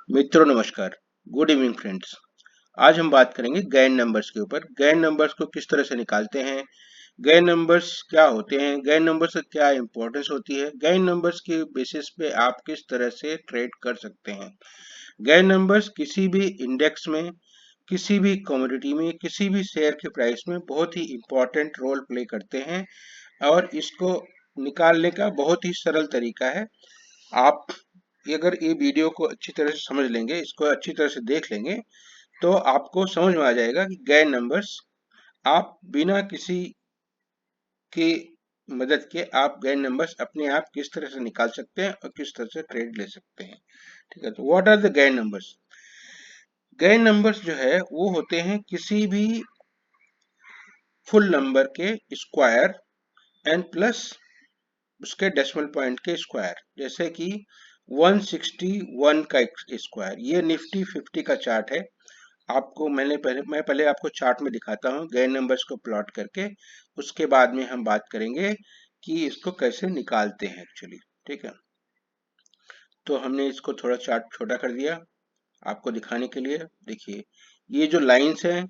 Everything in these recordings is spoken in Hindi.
मित्रों नमस्कार। Good evening friends. आज हम बात करेंगे गैन नंबर्स के ऊपर। गैन नंबर्स को किस तरह से निकालते हैं, गैन नंबर्स क्या होते हैं, गैन नंबर्स से क्या इंपॉर्टेंस होती है, गैन नंबर्स के बेसिस पे आप किस तरह से ट्रेड कर सकते हैं। गैन नंबर्स किसी भी इंडेक्स में, किसी भी कमोडिटी में, किसी भी शेयर के प्राइस में बहुत ही इंपॉर्टेंट रोल प्ले करते हैं और इसको निकालने का बहुत ही सरल तरीका है। आप अगर ये वीडियो को अच्छी तरह से समझ लेंगे, इसको अच्छी तरह से देख लेंगे, तो आपको समझ में आ जाएगा कि गैन नंबर्स आप बिना किसी की मदद के आप गैन नंबर्स अपने आप किस तरह से निकाल सकते हैं और किस तरह से ट्रेड ले सकते हैं। ठीक है, तो what are the Gann numbers. Gann numbers जो है वो होते हैं किसी भी फुल नंबर के स्क्वायर एंड प्लस उसके डेसिमल पॉइंट के स्क्वायर। जैसे कि 161 का स्क्वायर, ये निफ्टी 50 का चार्ट है। आपको मैं पहले आपको चार्ट में दिखाता हूँ गैन नंबर्स को प्लॉट करके, उसके बाद में हम बात करेंगे कि इसको कैसे निकालते हैं एक्चुअली। ठीक है, तो हमने इसको थोड़ा चार्ट छोटा कर दिया आपको दिखाने के लिए। देखिए ये जो लाइंस हैं,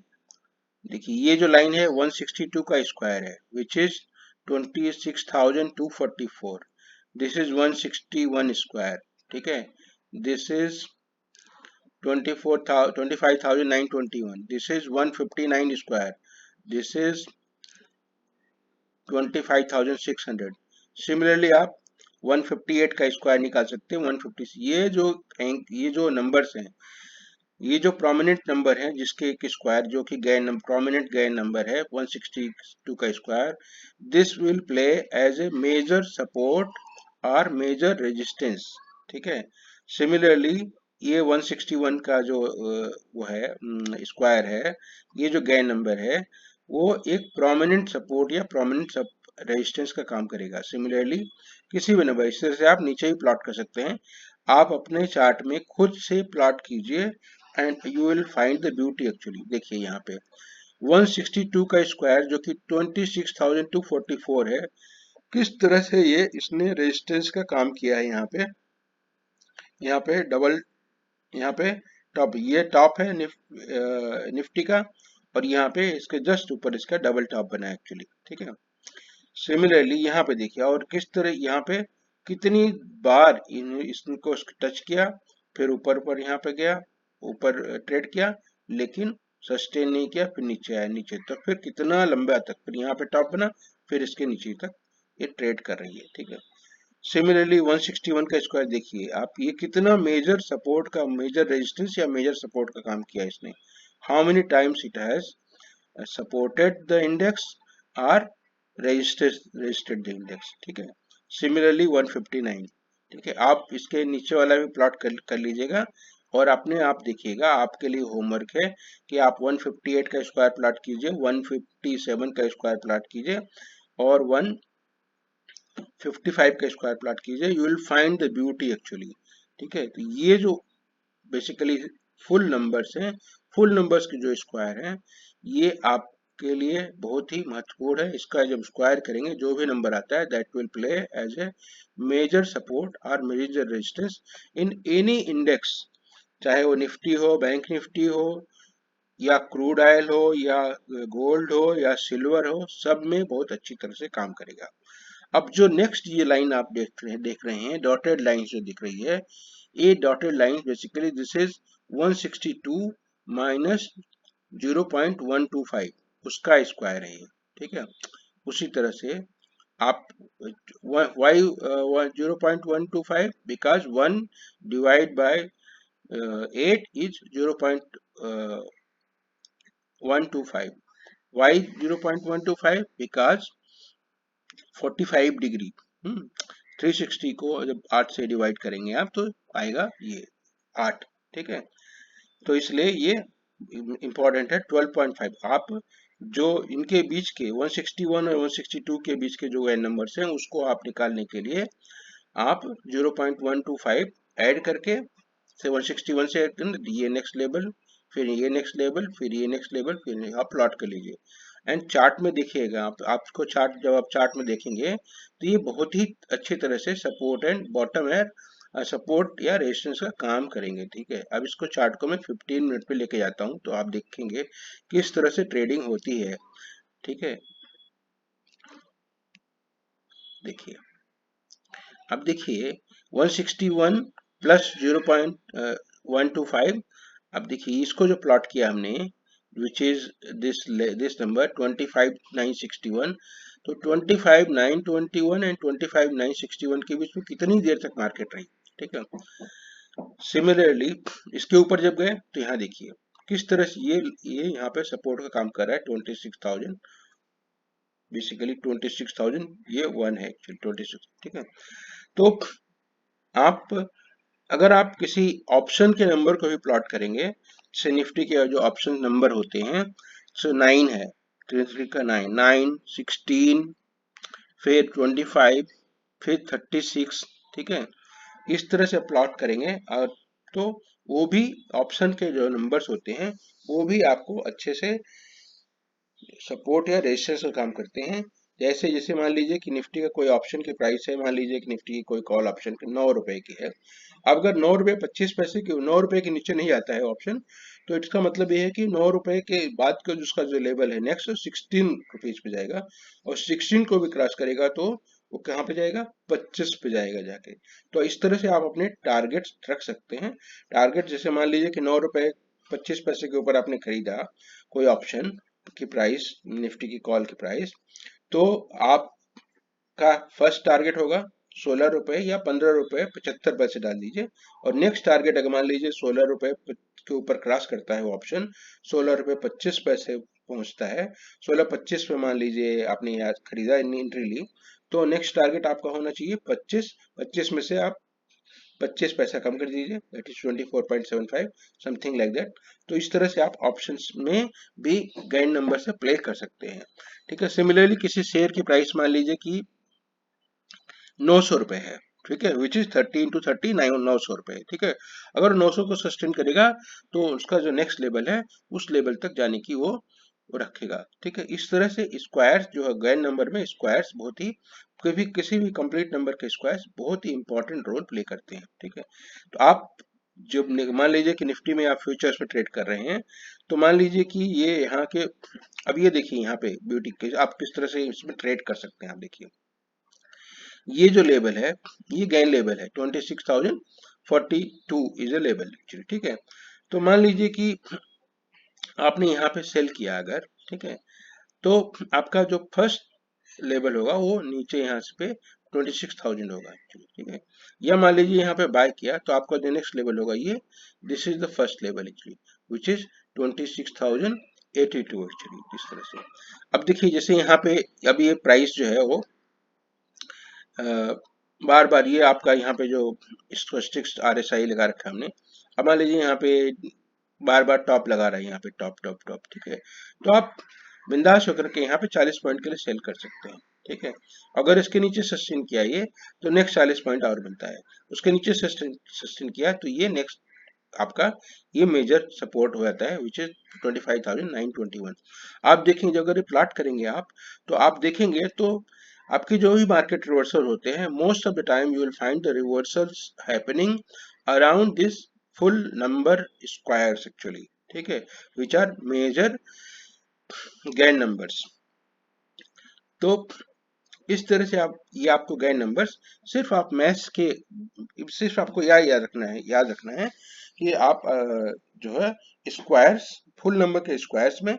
देखिए ये जो लाइन है 162 का स्क्वायर है which is 26,244। This is 161 square. ठीक है, this is 25,921। This is 159 square. This is 25,600। Similarly आप 158 का स्क्वायर निकाल सकते हैं। 150, ये जो नंबर्स हैं, ये जो प्रोमिनेंट नंबर है जिसके एक स्क्वायर जो कि गैन प्रोमिनेंट गैन नंबर है 162 का square, this will play as a major support और मेजर रेजिस्टेंस। ठीक है, सिमिलरली ये 161 का जो वो है स्क्वायर है, ये जो गैन नंबर है वो एक प्रोमिनेंट सपोर्ट या प्रोमिनेंट रेजिस्टेंस का काम करेगा। सिमिलरली किसी भी नंबर, इस तरह से आप नीचे ही प्लॉट कर सकते हैं। आप अपने चार्ट में खुद से प्लॉट कीजिए and you will find the beauty actually. देखिए यहाँ पे 162 का स्क्वायर जो कि 26,244 है, किस तरह से ये इसने रेजिस्टेंस का काम किया है। यहाँ पे डबल, यहाँ पे टॉप, ये टॉप है निफ्टी का, और यहाँ पे इसके जस्ट ऊपर इसका डबल टॉप बना है एक्चुअली। ठीक है, सिमिलरली यहाँ पे देखिए और किस तरह यहाँ पे कितनी बार इसको टच किया, फिर ऊपर पर यहाँ पे गया, ऊपर ट्रेड किया, लेकिन सस्टेन नहीं किया, फिर नीचे आया, नीचे तो फिर कितना लंबा तक, फिर यहाँ पे टॉप बना, फिर इसके नीचे तक ये ट्रेड कर रही है। ठीक है, सिमिलरली 161 का स्क्वायर देखिए आप, ये कितना मेजर सपोर्ट का, मेजर रेजिस्टेंस या मेजर सपोर्ट का काम किया इसने। How many times it has supported the index और रजिस्टर्ड द इंडेक्स। ठीक है, सिमिलरली 159। ठीक है, आप इसके नीचे वाला भी प्लॉट कर लीजिएगा और अपने आप देखिएगा, आपके लिए होमवर्क है कि आप 158 का स्क्वायर प्लॉट कीजिए, 157 का स्क्वायर प्लॉट कीजिए और 155 का स्क्वायर प्लॉट कीजिए। You will find the beauty actually. ठीक है, तो ये जो बेसिकली फुल नंबर्स हैं, फुल नंबर्स के जो स्क्वायर हैं, ये आपके लिए बहुत ही महत्वपूर्ण है। इसका जब स्क्वायर करेंगे जो भी नंबर आता है that will play as a major support और major resistance in any index, चाहे वो निफ्टी हो, बैंक निफ्टी हो, या क्रूड ऑयल हो, या गोल्ड हो, या सिल्वर हो, सब में बहुत अच्छी तरह से काम करेगा। अब जो नेक्स्ट ये लाइन आप देख रहे हैं डॉटेड लाइन जो दिख रही है, ये dotted line basically this is 162 minus 0.125, उसका स्क्वायर है ये। ठीक है, उसी तरह से आप why 0.125 because 1 divide by 8 is 0.125, why 0.125 because 45 degree 360 को जब 8 से डिवाइड करेंगे आप तो आएगा ये 8। ठीक है, तो इसलिए ये इंपॉर्टेंट है 12.5। आप जो इनके बीच के 161 और 162 के बीच के जो नंबर्स हैं उसको आप निकालने के लिए आप 0.125 ऐड करके से 161 से ये नेक्स्ट लेवल, फिर ये नेक्स्ट लेवल, फिर ये नेक्स्ट लेवल, फिर आप प्लॉट कर लीजिए एंड चार्ट में देखिएगा। आपको चार्ट जब आप चार्ट में देखेंगे तो ये बहुत ही अच्छी तरह से सपोर्ट एंड बॉटम है सपोर्ट या रेजिस्टेंस का काम करेंगे। ठीक है, अब इसको चार्ट को मैं 15 मिनट पे लेके जाता हूँ तो आप देखेंगे किस तरह से ट्रेडिंग होती है। ठीक है, देखिए, अब देखिए 161 प्लस 0.125। अब देखिए इसको जो प्लॉट किया हमने, विच इज दिस नंबर 25,961, तो 25,921 एंड 25,961 के बीच में कितनी देर तक मार्केट रही। ठीक है, सिमिलरली इसके ऊपर जब गए तो यहाँ देखिए किस तरह से ये यहाँ पे सपोर्ट का काम कर रहा है 26,000, बेसिकली 26,000 ये वन है एक्चुअली 26। ठीक है, तो आप अगर आप किसी ऑप्शन के नंबर को भी प्लॉट करेंगे, जैसे निफ्टी के जो ऑप्शन नंबर होते हैं, सो 9 है, ट्रेजरी का 9, 9, 16, फिर 25, फिर 36। ठीक है, इस तरह से प्लॉट करेंगे और तो वो भी ऑप्शन के जो नंबर्स होते हैं वो भी आपको अच्छे से सपोर्ट या रेजिस्टेंस का काम करते हैं। जैसे जैसे मान लीजिए कि निफ्टी का कोई ऑप्शन की प्राइस है, मान लीजिए कि निफ्टी की कोई कॉल ऑप्शन 9 रुपए की है। अब अगर 9 रुपए 25 पैसे की 9 रुपए के नीचे नहीं आता है ऑप्शन, तो इसका मतलब ये है कि 9 रुपए के बाद का जिसका जो लेवल है नेक्स्ट 16 रुपीज पे जाएगा, और 16 को भी क्रॉस करेगा तो वो कहाँ पे जाएगा, 25 पे जाएगा जाके। तो इस तरह से आप अपने टारगेट रख सकते हैं। टारगेट जैसे मान लीजिए कि 9 रुपए 25 पैसे के ऊपर आपने खरीदा कोई ऑप्शन की प्राइस, निफ्टी की कॉल की प्राइस, तो आपका फर्स्ट टारगेट होगा 16 रुपए या 15 रुपए 75 पैसे डाल दीजिए। और नेक्स्ट टारगेट अगर मान लीजिए 16 रुपए के ऊपर क्रॉस करता है वो ऑप्शन, 16 रुपए 25 पैसे पहुंचता है, 16.25 पे मान लीजिए आपने यहाँ खरीदा एंट्री ली, तो नेक्स्ट टारगेट आपका होना चाहिए 25। 25 में से आप 25 पैसा कम कर दीजिए, that is 24.75, something like that. तो इस तरह से आप ऑप्शंस में भी गैन नंबर से प्ले कर सकते हैं। ठीक है, सिमिलरली किसी शेयर की प्राइस मान लीजिए कि 900 रुपए है। ठीक है, विच इज 30 इंटू 30 900 रुपए। ठीक है, अगर 900 को सस्टेन करेगा तो उसका जो नेक्स्ट लेवल है उस लेवल तक जाने की वो रखेगा। ठीक है, इस तरह से स्क्वायर्स जो है गैन नंबर में स्क्वायर्स बहुत ही किसी भी कंप्लीट नंबर के स्क्वायर्स बहुत ही इंपॉर्टेंट रोल प्ले करते हैं। ठीक है, तो आप जब मान लीजिए कि निफ्टी में आप फ्यूचर्स में ट्रेड कर रहे हैं, तो मान लीजिए कि ये यहाँ के, अब ये देखिए यहाँ पे ब्यूटी के आप किस तरह से इसमें ट्रेड कर सकते हैं। आप देखिए ये जो लेवल है ये गैन लेवल है 26,042 इज अ लेवल एक्चुअली। ठीक है, तो मान लीजिए कि आपने यहाँ पे सेल किया अगर, ठीक है, तो आपका जो फर्स्ट लेवल होगा वो नीचे यहाँ से पे 26,000 होगा एक्चुअली। ठीक है, या मान लीजिए यहाँ पे बाय किया तो आपका जो नेक्स्ट लेवल होगा ये, this is the first level actually which is 26,082 actually, इस तरह से। अब देखिए जैसे यहाँ पे अब ये प्राइस जो है वो बार बार ये आपका यहाँ पे जो स्टोचस्टिक्स RSI लगा रखा है हमने, अब मान लीजिए यहाँ पे बार बार टॉप लगा रहा है, यहाँ पे टॉप टॉप टॉप। ठीक है, तो आप बिंदास होकर के यहाँ पे 40 पॉइंट के लिए सेल कर सकते हैं। ठीक है, अगर इसके नीचे सस्टेन किया ये तो नेक्स्ट 40 पॉइंट और बनता है, उसके नीचे सस्टेन किया तो ये नेक्स्ट आपका ये मेजर सपोर्ट हो जाता है विच इज 25,921। आप देखेंगे जब अगर ये प्लॉट करेंगे आप, तो आप देखेंगे तो आपकी जो भी मार्केट रिवर्सल होते हैं most of the time you will find the reversals happening around this full number squares actually. ठीक है, which are major Gann numbers. तो इस तरह से आप ये आपको गैन नंबर्स सिर्फ आप मैथ्स के सिर्फ आपको याद रखना है कि आप जो है स्क्वायर्स फुल नंबर के स्क्वायर्स में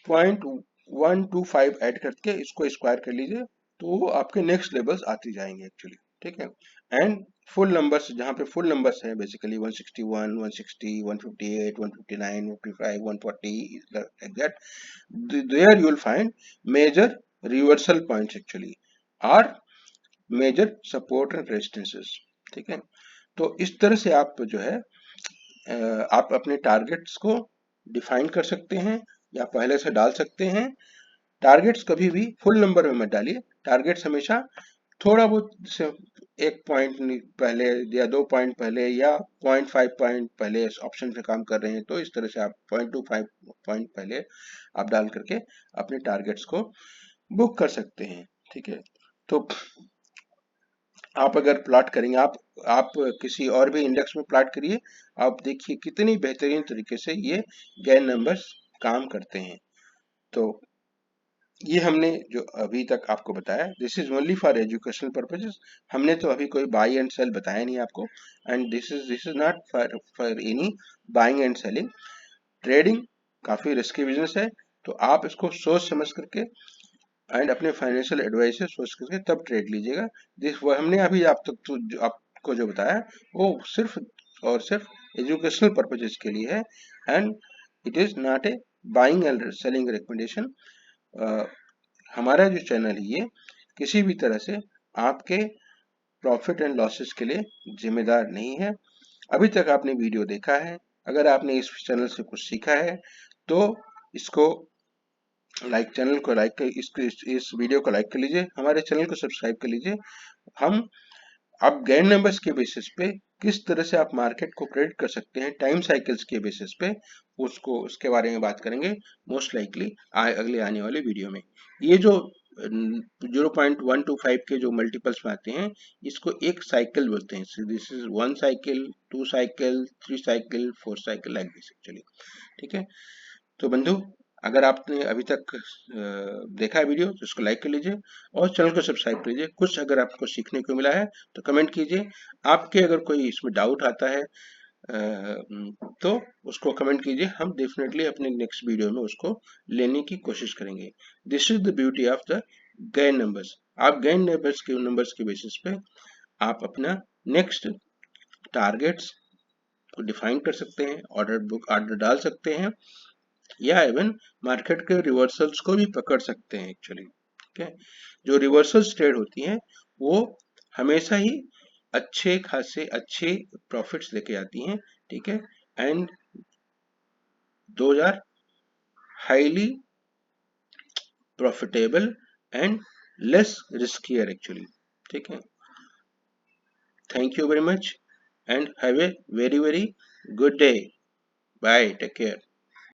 0.125 ऐड करके इसको स्क्वायर कर लीजिए तो वो आपके नेक्स्ट लेवल्स आते जाएंगे एक्चुअली। ठीक है, एंड फुल नंबर्स जहाँ पे फुल नंबर्स हैं basically 161 160 158 159 155 140 like that, there you will find major reversal points actually or major support and resistances। ठीक है, तो इस तरह से आप जो है आप अपने टारगेट्स को डिफाइन कर सकते हैं या पहले से डाल सकते हैं। टारगेट्स कभी भी फुल नंबर में मत डालिए, टारगेट्स हमेशा थोड़ा बहुत से 1 पॉइंट पहले या 2 पॉइंट पहले या 0.5 पॉइंट पहले ऑप्शन पे काम कर रहे हैं तो इस तरह से आप 0.25 पॉइंट पहले आप डाल करके अपने टारगेट्स को बुक कर सकते हैं। ठीक है, तो आप अगर प्लॉट करेंगे, आप किसी और भी इंडेक्स में प्लॉट करिए, आप देखिए कितनी बेहतरीन तरीके से ये गैन नंबर्स काम करते हैं। तो ये हमने जो अभी तक आपको बताया, this is only for educational purposes. हमने तो अभी कोई बाई एंड सेल बताया नहीं आपको, and this is not for any buying and selling. Trading काफी रिस्की बिजनेस है, तो आप इसको सोच समझ करके एंड अपने फाइनेंशियल एडवाइस से सोच करके तब ट्रेड लीजिएगा। जिस वो हमने अभी आप तक तो आपको जो बताया वो सिर्फ और सिर्फ एजुकेशनल पर्पजेस के लिए है, and it is not a buying and selling recommendation. हमारा जो चैनल है ये किसी भी तरह से आपके प्रॉफिट एंड लॉसेस के लिए जिम्मेदार नहीं है। अभी तक आपने वीडियो देखा है, अगर आपने इस चैनल से कुछ सीखा है तो इसको चैनल को लाइक कर, इस वीडियो को लाइक कर लीजिए, हमारे चैनल को सब्सक्राइब कर लीजिए। हम अब गैन नंबर्स के बेसिस पे किस तरह से आप मार्केट को प्रेडिक्ट कर सकते हैं टाइम साइकिल्स के बेसिस पे, उसके बारे में बात करेंगे मोस्ट लाइकली अगले आने वाले वीडियो में। ये जो 0.125 के जो मल्टीपल्स में आते हैं, इसको एक साइकिल बोलते हैं। This is 1 cycle, 2 cycle, 3 cycle, 4 cycle, like this actually. ठीक है, तो बंधु, अगर आपने अभी तक देखा है वीडियो तो इसको लाइक कर लीजिए और चैनल को सब्सक्राइब कर लीजिए। कुछ अगर आपको सीखने को मिला है तो कमेंट कीजिए। आपके अगर कोई इसमें डाउट आता है तो उसको कमेंट कीजिए, हम डेफिनेटली अपने नेक्स्ट वीडियो में उसको लेने की कोशिश करेंगे। This is the beauty of the Gann numbers. आप गैन नंबर्स के बेसिस पे आप अपना नेक्स्ट टारगेट्स को डिफाइन कर सकते हैं, ऑर्डर डाल सकते हैं, या इवन मार्केट के रिवर्सल्स को भी पकड़ सकते हैं एक्चुअली। ठीक है, जो रिवर्सल्स ट्रेड होती हैं वो हमेशा ही अच्छे खासे अच्छे प्रॉफिट्स लेके आती हैं। ठीक है, and 2000 highly profitable and less riskier actually. ठीक है, thank you very much and have a very very good day. Bye, take care.